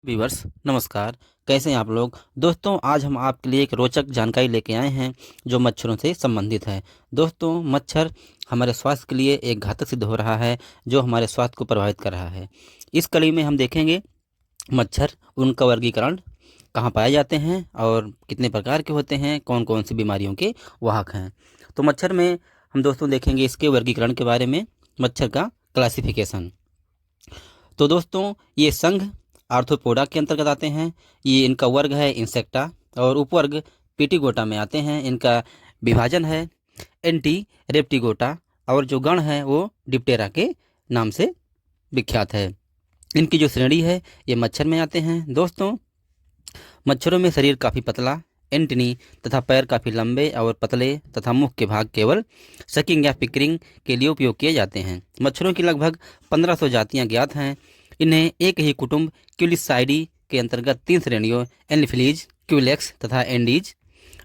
Viewers नमस्कार। कैसे हैं आप लोग। दोस्तों आज हम आपके लिए एक रोचक जानकारी लेके आए हैं जो मच्छरों से संबंधित है। दोस्तों मच्छर हमारे स्वास्थ्य के लिए एक घातक सिद्ध हो रहा है जो हमारे स्वास्थ्य को प्रभावित कर रहा है। इस कड़ी में हम देखेंगे मच्छर, उनका वर्गीकरण, कहाँ पाए जाते हैं और कितने प्रकार के होते हैं, कौन कौन सी बीमारियों के वाहक हैं। तो मच्छर में हम दोस्तों देखेंगे इसके वर्गीकरण के बारे में, मच्छर का क्लासिफिकेशन। तो दोस्तों ये संघ आर्थ्रोपोडा के अंतर्गत आते हैं। ये इनका वर्ग है इंसेक्टा और उपवर्ग पिटिगोटा में आते हैं। इनका विभाजन है एंटी रेप्टिगोटा और जो गण है वो डिप्टेरा के नाम से विख्यात है। इनकी जो श्रेणी है ये मच्छर में आते हैं। दोस्तों मच्छरों में शरीर काफ़ी पतला, एंटनी तथा पैर काफ़ी लंबे और पतले तथा मुख के भाग केवल सकिंग या पिकरिंग के लिए उपयोग किए जाते हैं। मच्छरों की लगभग 1500 जातियां ज्ञात हैं। इन्हें एक ही कुटुंब क्यूलिसाइडी के अंतर्गत 3 श्रेणियों एनफिलीज, क्यूलेक्स तथा एंडीज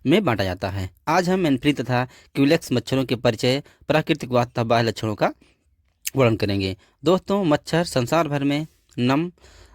में बांटा जाता है। आज हम एनफिली तथा क्यूलेक्स मच्छरों के परिचय, प्राकृतिक व तथा बाह्य लक्षणों का वर्णन करेंगे। दोस्तों मच्छर संसार भर में नम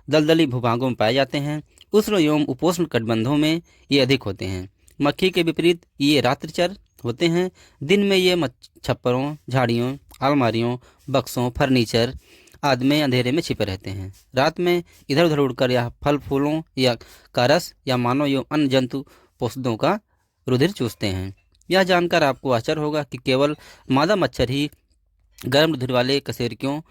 दलदली भूभागों में पाए जाते हैं। उष्ण एवं उपोष्ण कटिबंधों में ये अधिक होते हैं। मक्खी के विपरीत ये रात्रिचर होते हैं। दिन में ये छप्परों, झाड़ियों, अलमारियों, बक्सों, फर्नीचर आदि में अंधेरे में छिपे रहते हैं। रात में इधर उधर उड़कर या फल फूलों या का रस या मानव एवं अन्य जंतु पोषकों का रुधिर चूसते हैं। यह जानकर आपको आश्चर्य होगा कि केवल मादा मच्छर ही गर्म रुधिर वाले कशेरुकियों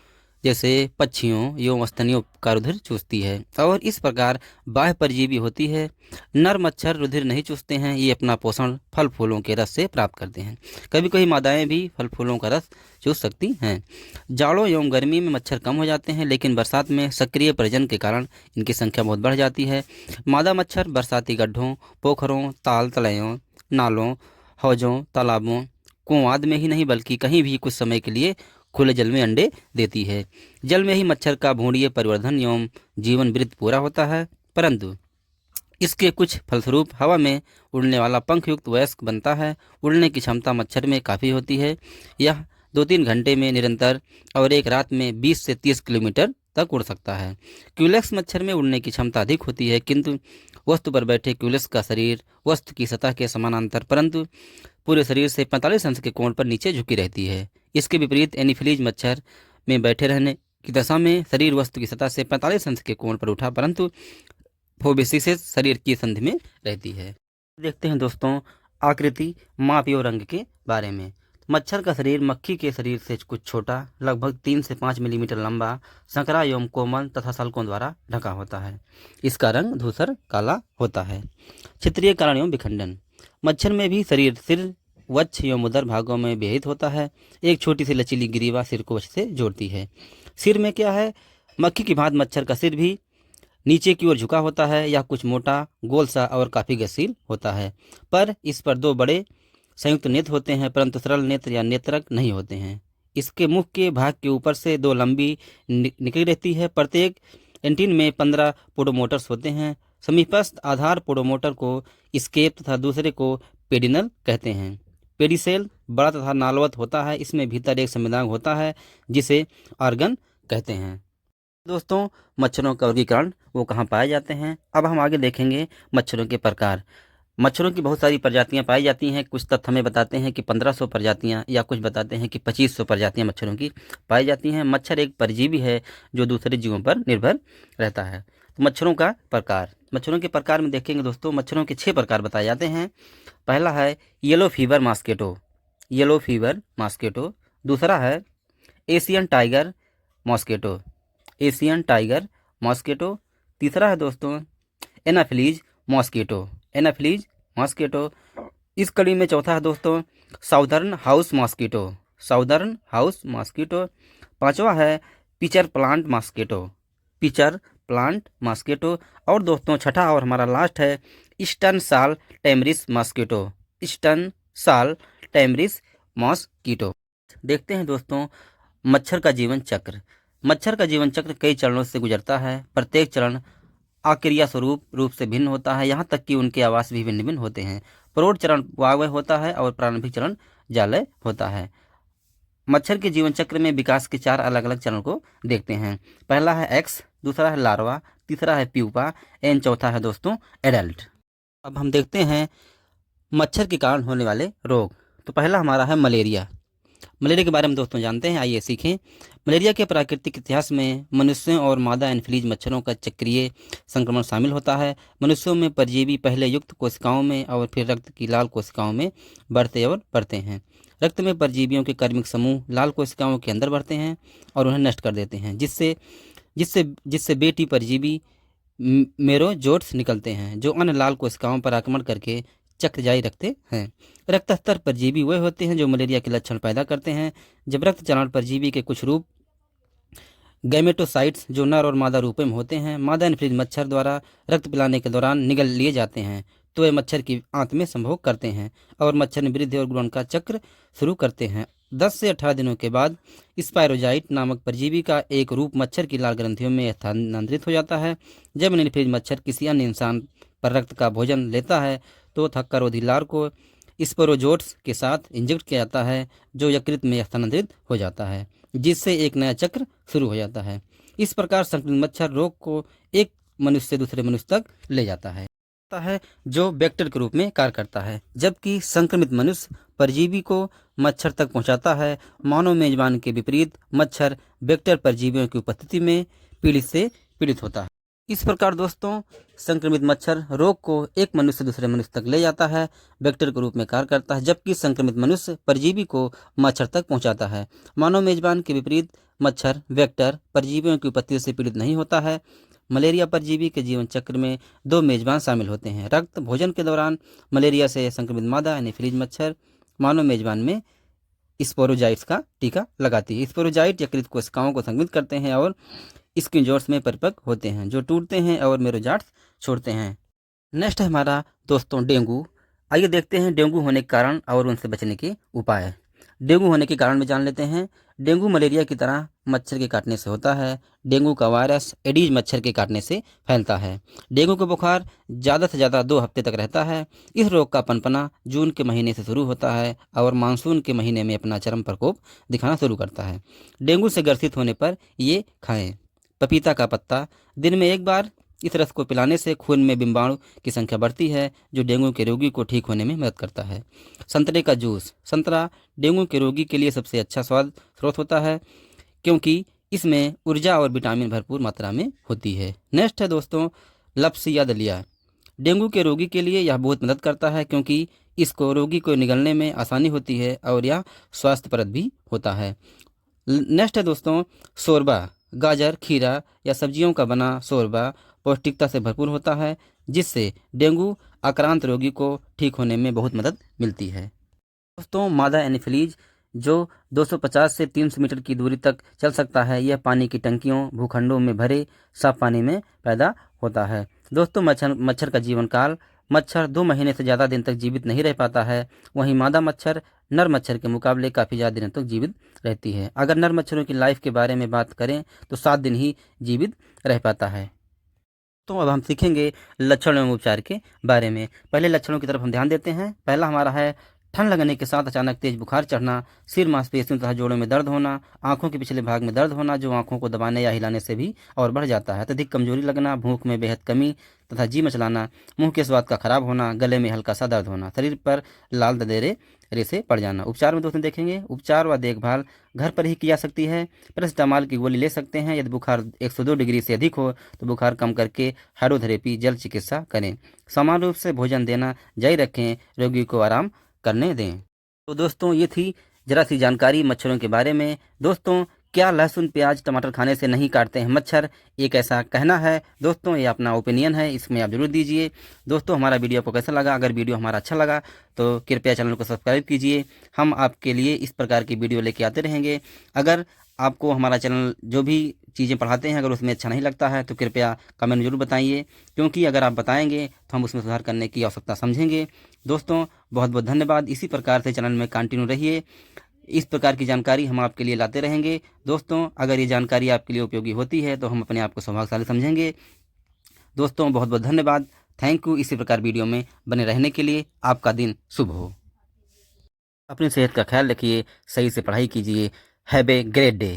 जैसे पक्षियों एवं स्तनियों का रुधिर चूसती है और इस प्रकार बाह्य परजीवी होती है। नर मच्छर रुधिर नहीं चूसते हैं। ये अपना पोषण फल फूलों के रस से प्राप्त करते हैं। कभी कभी मादाएं भी फल फूलों का रस चूस सकती हैं। जाड़ों एवं गर्मी में मच्छर कम हो जाते हैं, लेकिन बरसात में सक्रिय प्रजनन के कारण इनकी संख्या बहुत बढ़ जाती है। मादा मच्छर बरसाती गड्ढों, पोखरों, ताल तलैयों, नालों, हौजों, तालाबों, कुओं आदि में ही नहीं बल्कि कहीं भी कुछ समय के लिए खुले जल में अंडे देती है। जल में ही मच्छर का भूणीय परिवर्धन एवं जीवन वृत्त पूरा होता है, परंतु इसके कुछ फलस्वरूप हवा में उड़ने वाला पंख युक्त वयस्क बनता है। उड़ने की क्षमता मच्छर में काफ़ी होती है। यह 2-3 घंटे में निरंतर और एक रात में 20 से 30 किलोमीटर तक उड़ सकता है। क्यूलेक्स मच्छर में उड़ने की क्षमता अधिक होती है, किंतु वस्तु पर बैठे क्यूलेक्स का शरीर वस्तु की सतह के समानांतर परंतु पूरे शरीर से 45 अंश के कोण पर नीचे झुकी रहती है। इसके विपरीत एनीफिलीज मच्छर में बैठे रहने की दशा में शरीर वस्तु की सतह से 45 अंश के कोण पर उठा परंतु फोबेसिस से शरीर की संधि में रहती है। देखते हैं दोस्तों आकृति, माप एवं रंग के बारे में। मच्छर का शरीर मक्खी के शरीर से कुछ छोटा, लगभग 3 से 5 मिलीमीटर लंबा, संकरा एवं कोमल तथा सल्कों द्वारा ढका होता है। इसका रंग धूसर काला होता है। क्षेत्रीय कारण एवं विखंडन। मच्छर में भी शरीर सिर, वक्ष एवं उदर भागों में विहित होता है। एक छोटी सी लचीली ग्रीवा सिर को वक्ष से जोड़ती है। सिर में क्या है, मक्खी की भांति मच्छर का सिर भी नीचे की ओर झुका होता है। यह कुछ मोटा, गोल सा और काफ़ी गतिशील होता है, पर इस पर 2 बड़े संयुक्त नेत्र होते हैं परंतु सरल नेत्र या नेत्रक नहीं होते हैं। इसके मुख के भाग के ऊपर से 2 लंबी निकली रहती है। प्रत्येक एंटीन में 15 पोडोमोटर्स होते हैं। समीपस्थ आधार पोडोमोटर को स्केप तथा दूसरे को पेडिनल कहते हैं। पेडिसेल बड़ा तथा नालवत होता है। इसमें भीतर एक संविदांग होता है जिसे ऑर्गन कहते हैं। दोस्तों मच्छरों का वर्गीकरण वो कहाँ पाए जाते हैं। अब हम आगे देखेंगे मच्छरों के प्रकार। मच्छरों की बहुत सारी प्रजातियां पाई जाती हैं। कुछ तथ्य हमें बताते हैं कि 1500 प्रजातियां या कुछ बताते हैं कि 2500 प्रजातियां मच्छरों की पाई जाती हैं। मच्छर एक परजीवी है जो दूसरे जीवों पर निर्भर रहता है। तो मच्छरों का प्रकार, मच्छरों के प्रकार में देखेंगे दोस्तों मच्छरों के 6 प्रकार बताए जाते हैं। पहला है yellow fever mosquito, yellow fever mosquito. दूसरा है Asian tiger mosquito, Asian tiger mosquito. तीसरा है दोस्तों एनाफिलीज मॉस्किटो, एनाफिलीज मॉस्किटो। इस कड़ी में चौथा है दोस्तों southern house mosquito, southern house mosquito. पांचवा है pitcher plant mosquito, pitcher plant mosquito. और दोस्तों छठा और हमारा लास्ट है ईस्टर्न साल टेमरिस मॉस्किटो, ईस्टर्न साल टेमरिस मॉस्किटो। देखते हैं दोस्तों मच्छर का जीवन चक्र। मच्छर का जीवन चक्र कई चरणों से गुजरता है। प्रत्येक चरण आक्रिया स्वरूप रूप से भिन्न होता है, यहाँ तक कि उनके आवास भी भिन्न भिन्न होते हैं। प्रौढ़ चरण वायव्य होता है और प्रारंभिक चरण जालय होता है। मच्छर के जीवन चक्र में विकास के 4 अलग अलग चरणों को देखते हैं। पहला है एक्स, दूसरा है लार्वा, तीसरा है प्यूपा एंड चौथा है दोस्तों एडल्ट। अब हम देखते हैं मच्छर के कारण होने वाले रोग। तो पहला हमारा है मलेरिया। मलेरिया के बारे में दोस्तों जानते हैं, आइए सीखें। मलेरिया के प्राकृतिक इतिहास में मनुष्यों और मादा एनफ्लीज मच्छरों का चक्रीय संक्रमण शामिल होता है। मनुष्यों में परजीवी पहले युक्त कोशिकाओं में और फिर रक्त की लाल कोशिकाओं में बढ़ते और बढ़ते हैं। रक्त में परजीवियों के कार्मिक समूह लाल कोशिकाओं के अंदर बढ़ते हैं और उन्हें नष्ट कर देते हैं, जिससे जिससे जिससे बेटी परजीवी मेरोजोट्स निकलते हैं, जो अन्य लाल कोशिकाओं पर आक्रमण करके चक्र जारी रखते हैं। रक्त स्तर परजीवी वे होते हैं जो मलेरिया के लक्षण पैदा करते हैं। जब रक्त चालान परजीवी के कुछ रूप गैमेटोसाइट्स जो नर और मादा रूपों में होते हैं मादा एनफ्लीज मच्छर द्वारा रक्त पिलाने के दौरान निगल लिए जाते हैं, तो वे मच्छर की आंत में संभोग करते हैं और मच्छर में वृद्धि और गुणन का चक्र शुरू करते हैं। 10 से 18 दिनों के बाद स्पायरोजाइट नामक परजीवी का एक रूप मच्छर की लाल ग्रंथियों में स्थानांतरित हो जाता है। जब एनफ्लीज मच्छर किसी अन्य इंसान पर रक्त का भोजन लेता है तो थक्कारोधी लार को स्पोरोजोट्स के साथ इंजेक्ट किया जाता है, जो यकृत में स्थानांतरित हो जाता है, जिससे एक नया चक्र शुरू हो जाता है। इस प्रकार संक्रमित मच्छर रोग को एक मनुष्य से दूसरे मनुष्य तक ले जाता है जो वेक्टर के रूप में कार्य करता है, जबकि संक्रमित मनुष्य परजीवी को मच्छर तक पहुंचाता है। मानव मेजबान के विपरीत मच्छर वेक्टर परजीवियों की उपस्थिति में पीड़ित होता है। इस प्रकार दोस्तों संक्रमित मच्छर रोग को एक मनुष्य से दूसरे मनुष्य तक ले जाता है, वेक्टर के रूप में कार्य करता है, जबकि संक्रमित मनुष्य परजीवी को मच्छर तक पहुंचाता है। मानव मेजबान के विपरीत मच्छर वेक्टर परजीवियों की उपस्थिति से पीड़ित नहीं होता है। मलेरिया परजीवी के जीवन चक्र में 2 मेजबान शामिल होते हैं। रक्त भोजन के दौरान मलेरिया से संक्रमित मादा एनोफिलीज मच्छर मानव मेजबान में स्पोरोजाइट्स का टीका लगाती है। स्पोरोजाइट यकृत कोशिकाओं को संक्रमित करते हैं और स्किंजोर्स में परिपक्व होते हैं, जो टूटते हैं और मेरोजाट्स छोड़ते हैं। नेक्स्ट है हमारा दोस्तों डेंगू। आइए देखते हैं डेंगू होने के कारण और उनसे बचने के उपाय। डेंगू होने के कारण में जान लेते हैं। डेंगू मलेरिया की तरह मच्छर के काटने से होता है। डेंगू का वायरस एडीज मच्छर के काटने से फैलता है। डेंगू का बुखार ज़्यादा से ज़्यादा 2 हफ्ते तक रहता है। इस रोग का पनपना जून के महीने से शुरू होता है और मानसून के महीने में अपना चरम प्रकोप दिखाना शुरू करता है। डेंगू से ग्रसित होने पर ये खाएं। पपीता का पत्ता दिन में 1 बार इस रस को पिलाने से खून में बिंबाणु की संख्या बढ़ती है, जो डेंगू के रोगी को ठीक होने में मदद करता है। संतरे का जूस। संतरा डेंगू के रोगी के लिए सबसे अच्छा स्वाद स्रोत होता है, क्योंकि इसमें ऊर्जा और विटामिन भरपूर मात्रा में होती है। नेक्स्ट है दोस्तों लपसी या दलिया। डेंगू के रोगी के लिए यह बहुत मदद करता है, क्योंकि इसको रोगी को निगलने में आसानी होती है और यह स्वास्थ्यप्रद भी होता है। नेक्स्ट है दोस्तों शोरबा। गाजर, खीरा या सब्जियों का बना शोरबा पौष्टिकता से भरपूर होता है, जिससे डेंगू आक्रांत रोगी को ठीक होने में बहुत मदद मिलती है। दोस्तों मादा एनोफिलीज जो 250 से 300 मीटर की दूरी तक चल सकता है, यह पानी की टंकियों भूखंडों में भरे साफ पानी में पैदा होता है। दोस्तों मच्छर का जीवन काल। मच्छर 2 महीने से ज़्यादा दिन तक जीवित नहीं रह पाता है, वहीं मादा मच्छर नर मच्छर के मुकाबले काफ़ी ज़्यादा दिनों तक जीवित रहती है। अगर नर मच्छरों की लाइफ के बारे में बात करें तो 7 दिन ही जीवित रह पाता है। तो अब हम सीखेंगे लक्षण एवं उपचार के बारे में। पहले लक्षणों की तरफ हम ध्यान देते हैं। पहला हमारा है ठंड लगने के साथ अचानक तेज बुखार चढ़ना, सिर मांसपेशियों तथा जोड़ों में दर्द होना, आंखों के पिछले भाग में दर्द होना जो आंखों को दबाने या हिलाने से भी और बढ़ जाता है, अत्यधिक कमजोरी लगना, भूख में बेहद कमी तथा जी मचलाना, मुंह के स्वाद का खराब होना, गले में हल्का सा दर्द होना, शरीर पर लाल ददेरे रेसे पड़ जाना। उपचार में दोस्तों देखेंगे उपचार व देखभाल घर पर ही की जा सकती है। पैरासिटामॉल की गोली ले सकते हैं। यदि बुखार 102 डिग्री से अधिक हो तो बुखार कम करके हाइड्रोथेरेपी जल चिकित्सा करें। समान रूप से भोजन देना जारी रखें, रोगी को आराम करने दें। तो दोस्तों ये थी जरा सी जानकारी मच्छरों के बारे में। दोस्तों क्या लहसुन प्याज टमाटर खाने से नहीं काटते हैं मच्छर, एक ऐसा कहना है दोस्तों, ये अपना ओपिनियन है, इसमें आप जरूर दीजिए। दोस्तों हमारा वीडियो आपको कैसा लगा? अगर वीडियो हमारा अच्छा लगा तो कृपया चैनल को सब्सक्राइब कीजिए। हम आपके लिए इस प्रकार की वीडियो लेके आते रहेंगे। अगर आपको हमारा चैनल जो भी चीज़ें पढ़ाते हैं अगर उसमें अच्छा नहीं लगता है तो कृपया कमेंट जरूर बताइए, क्योंकि अगर आप बताएंगे तो हम उसमें सुधार करने की आवश्यकता समझेंगे। दोस्तों बहुत बहुत धन्यवाद। इसी प्रकार से चैनल में कंटिन्यू रहिए, इस प्रकार की जानकारी हम आपके लिए लाते रहेंगे। दोस्तों अगर ये जानकारी आपके लिए उपयोगी होती है तो हम अपने आप को सौभाग्यशाली समझेंगे। दोस्तों बहुत बहुत धन्यवाद, थैंक यू। इसी प्रकार वीडियो में बने रहने के लिए आपका दिन शुभ हो। अपनी सेहत का ख्याल रखिए, सही से पढ़ाई कीजिए। Have a great day.